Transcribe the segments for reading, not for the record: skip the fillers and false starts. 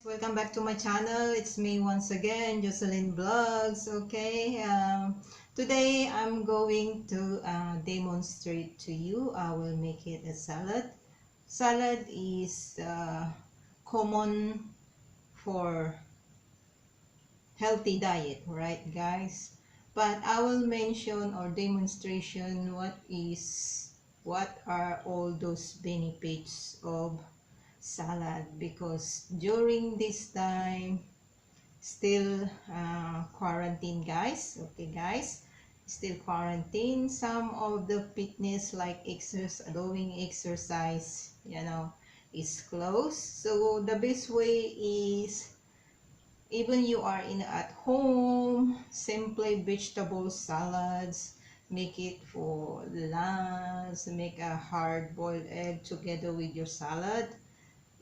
Welcome back to my channel. It's me once again, Jocelyn Vlogs. Okay, today I'm going to demonstrate to you. I will make it a salad. Salad is common for healthy diet, right, guys? But I will mention or demonstration what are all those benefits of salad, because during this time still quarantine, guys. Okay, guys, still quarantine. Some of the fitness like exercise, doing exercise, is closed. So the best way is, even you are in at home, simply vegetable salads. Make it for lunch, make a hard boiled egg together with your salad.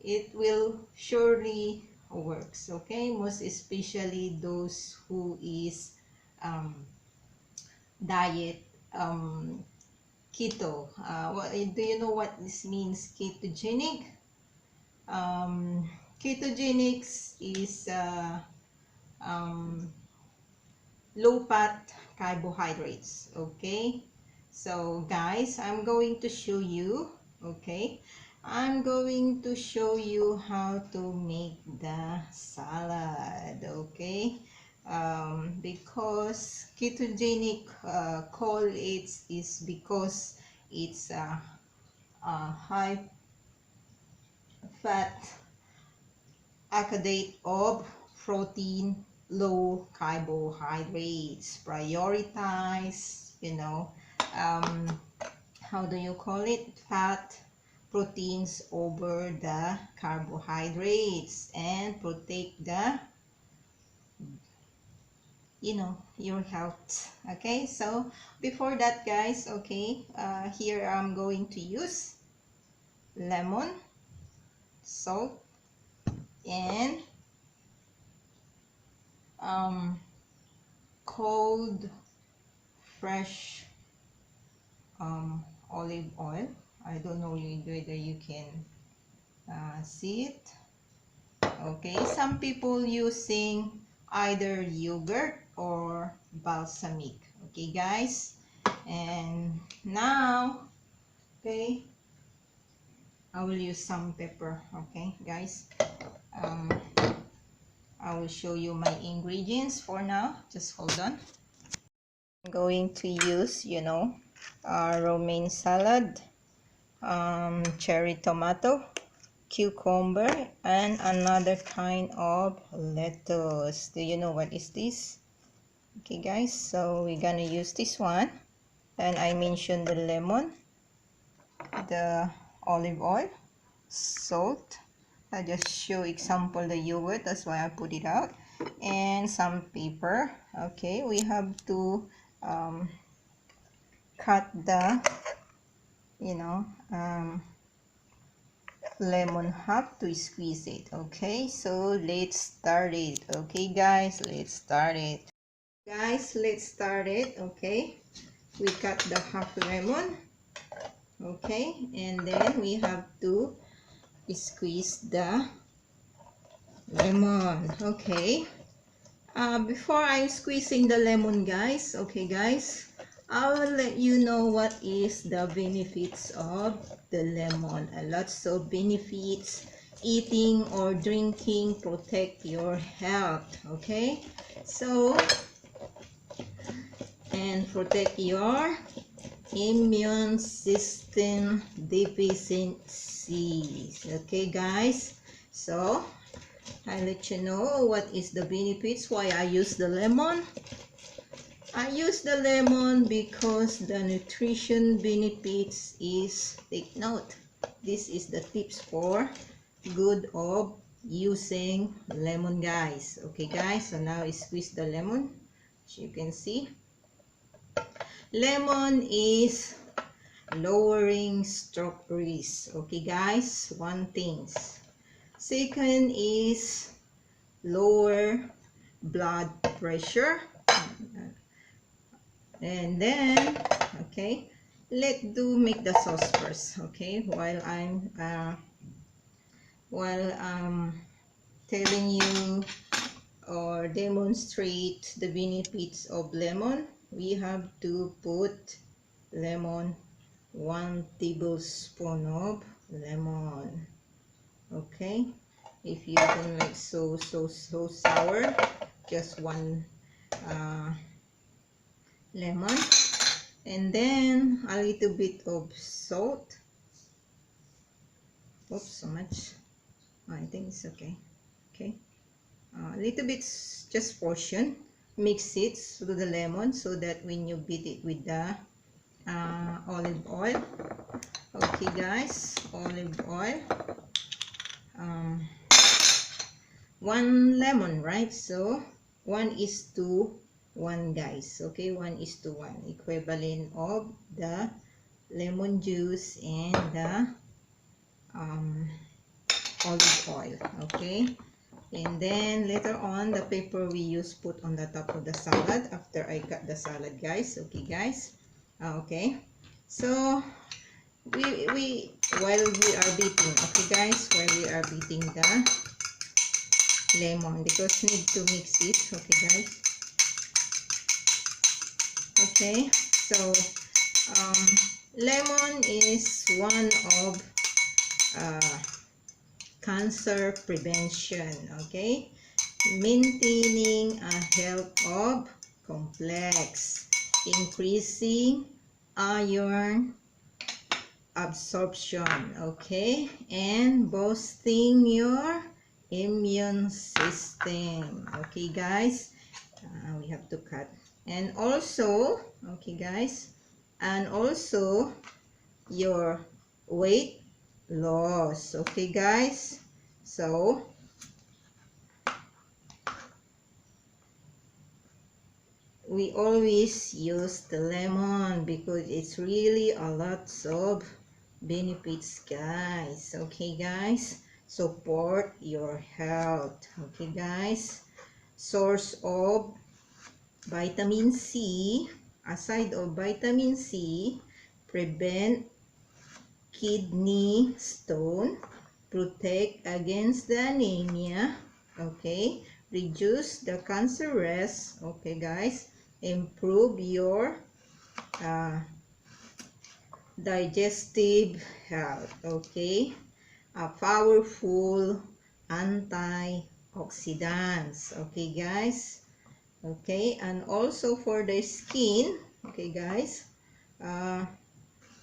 It will surely works. Okay, most especially those who is um, diet keto. Do you know what this means, ketogenic? Ketogenics is um, low fat carbohydrates. Okay, so guys, I'm going to show you. Okay, I'm going to show you how to make the salad. Okay, because ketogenic call it is because it's a high fat accounted of protein, low carbohydrates. Prioritize, um, how do you call it? Fat, proteins over the carbohydrates, and protect the, your health. Okay, so before that, guys, okay, here I'm going to use lemon, salt, and um, cold fresh olive oil. I don't know whether you can see it. Okay, some people using either yogurt or balsamic. Okay, guys, and now, okay, I will use some pepper. Okay, guys, um, I will show you my ingredients for now. Just hold on. I'm going to use, romaine salad, cherry tomato, cucumber, and another kind of lettuce. Do you know what is this? Okay, guys, so we're gonna use this one. And I mentioned the lemon, the olive oil, salt. I just show example the yogurt, that's why I put it out, and some pepper. Okay, we have to cut the lemon half to squeeze it. Okay, so let's start it. Okay, guys, let's start it. Guys, let's start it. Okay, we cut the half lemon. Okay, and then we have to squeeze the lemon. Okay, before I'm squeezing the lemon, guys, okay, guys, I will let you know what is the benefits of the lemon. Lots of benefits. Eating or drinking protect your health. Okay, so, and protect your immune system deficiencies. Okay, guys, so I let you know what is the benefits, why I use the lemon. I use the lemon because the nutrition benefits is, take note, this is the tips for good of using lemon, guys. Okay, guys, so now I squeeze the lemon. As you can see, lemon is lowering stroke risk. Okay, guys, one thing. Second is lower blood pressure. And then, okay, let's make the sauce first. Okay, while I'm telling you or demonstrate the benefits of lemon, we have to put lemon, 1 tablespoon of lemon. Okay, if you don't like so sour, just 1 lemon, and then a little bit of salt. Oops, so much. I think it's okay. Okay, a little bit, just portion. Mix it to the lemon so that when you beat it with the olive oil. Okay guys, olive oil. 1 lemon, right? So 1:1 guys. Okay, 1:1, equivalent of the lemon juice and the olive oil. Okay, and then later on the pepper we use put on the top of the salad after I cut the salad, guys. Okay guys. Okay, so we while we are beating, okay guys, while we are beating the lemon, because need to mix it. Okay guys. Okay, so lemon is one of cancer prevention. Okay, maintaining a health of complex, increasing iron absorption, okay, and boosting your immune system. Okay guys, we have to cut. And also, okay guys, and also your weight loss. Okay guys, so we always use the lemon because it's really a lot of benefits, guys. Okay guys, support your health. Okay guys, source of vitamin C. Aside of vitamin C, prevent kidney stone, protect against the anemia, okay, reduce the cancer risk, okay guys, improve your digestive health, okay, a powerful antioxidants, okay guys, okay, and also for the skin, okay guys,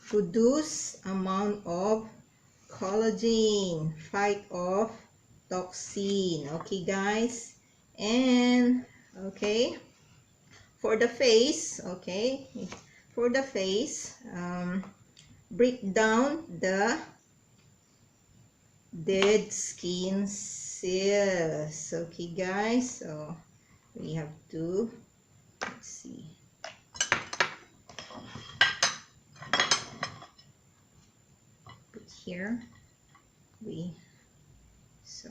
produce amount of collagen, fight off toxin, okay guys, and okay, for the face, okay, for the face, break down the dead skin cells, okay guys, so we have to, let's see, put here, so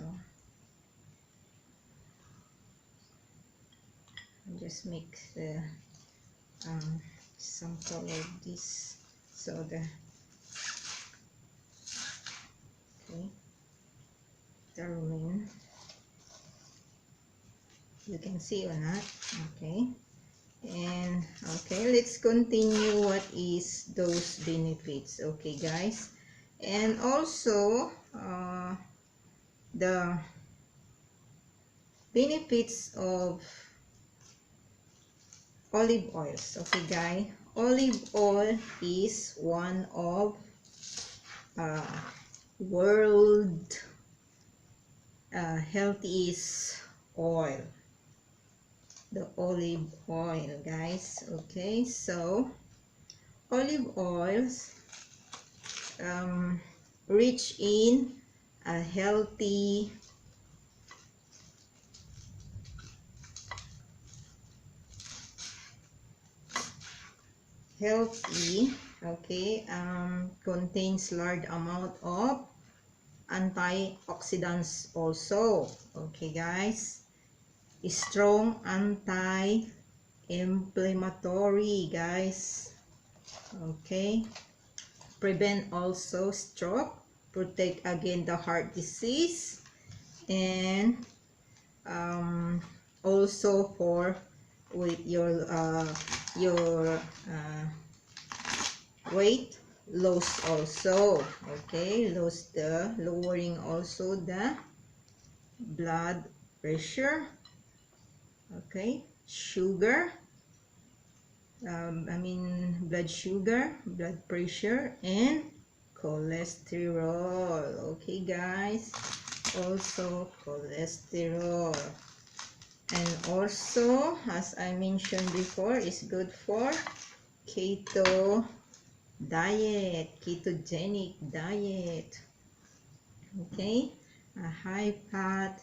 I'll just make the some color of this, so the, okay, the remain, you can see or not, okay, and okay, let's continue what is those benefits, okay guys, and also the benefits of olive oils, okay guys. Olive oil is one of world healthiest oil, the olive oil, guys. Okay, so olive oils rich in a healthy okay, contains large amount of antioxidants also, okay guys, strong anti-inflammatory, guys, okay, prevent also stroke, protect against the heart disease, and also for with your weight loss also. Okay, lowering also the blood pressure. Okay, sugar, blood sugar, blood pressure, and cholesterol. Okay guys, also cholesterol. And also, as I mentioned before, is good for keto diet, ketogenic diet. Okay, a high fat,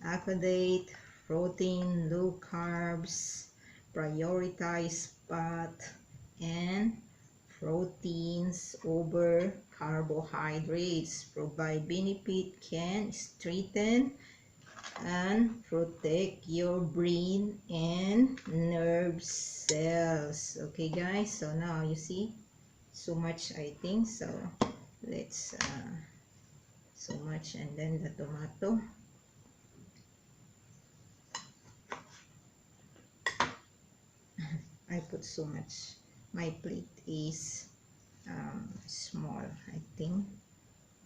accommodate protein, low carbs, prioritize fat and proteins over carbohydrates, provide benefit, can strengthen and protect your brain and nerve cells. Okay guys, so now you see so much, I think so. Let's so much, and then the tomato. I put so much. My plate is small, I think.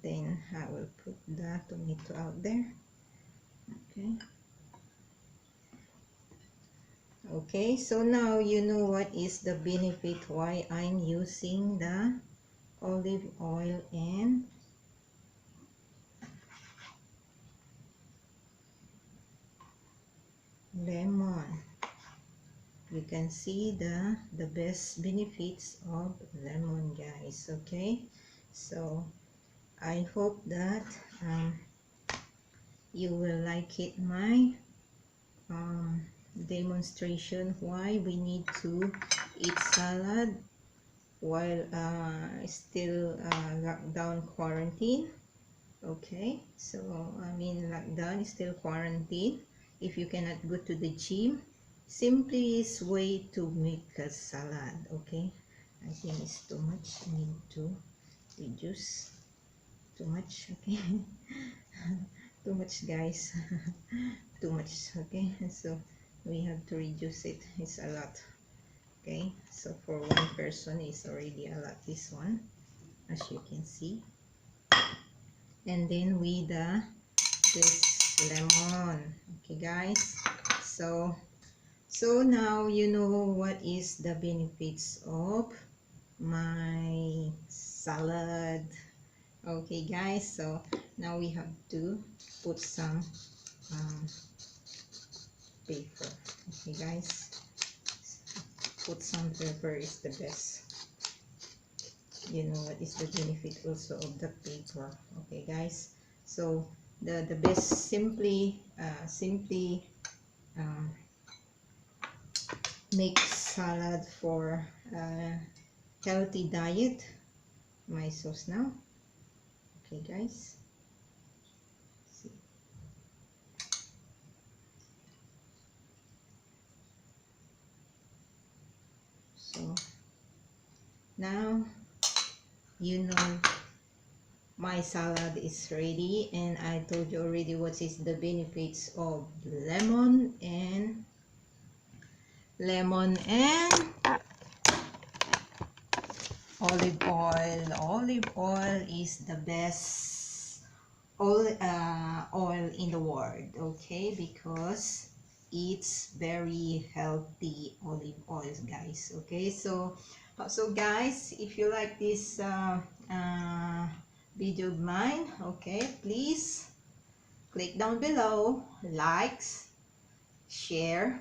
Then I will put the tomato out there. Okay. Okay, so now you know what is the benefit why I'm using the olive oil and lemon. You can see the best benefits of lemon, guys. Okay, so I hope that you will like it, my demonstration why we need to eat salad while still lockdown quarantine. Okay, so lockdown is still quarantine. If you cannot go to the gym, simply is way to make a salad. Okay, I think it's too much. I need to reduce too much. Okay. Too much guys. Too much. Okay, so we have to reduce it. It's a lot. Okay, so for one person is already a lot, this one, as you can see. And then with this lemon. Okay guys, so now you know what is the benefits of my salad. Okay guys, so now we have to put some paper. Okay guys, put some paper is the best. You know what is the benefit also of the paper. Okay guys, so the best simply make salad for healthy diet. My sauce now. Okay guys, see. So now you know my salad is ready, and I told you already what is the benefits of lemon and olive oil. Olive oil is the best oil in the world. Okay, because it's very healthy olive oils, guys. Okay, so guys, if you like this video of mine, okay, please click down below, likes, share,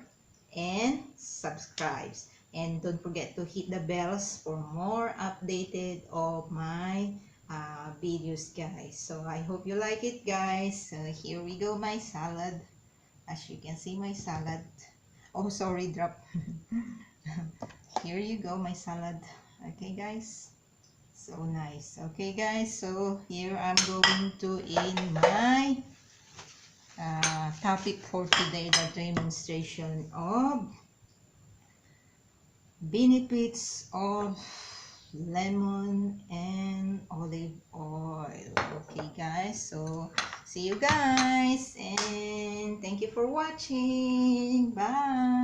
and subscribe. And don't forget to hit the bells for more updated of my videos, guys. So I hope you like it, guys. Here we go, my salad. As you can see, my salad. Oh, sorry, drop. Here you go, my salad. Okay, guys. So nice. Okay, guys. So here I'm going to in my topic for today, the demonstration of benefits of lemon and olive oil. Okay guys, so see you guys, and thank you for watching. Bye.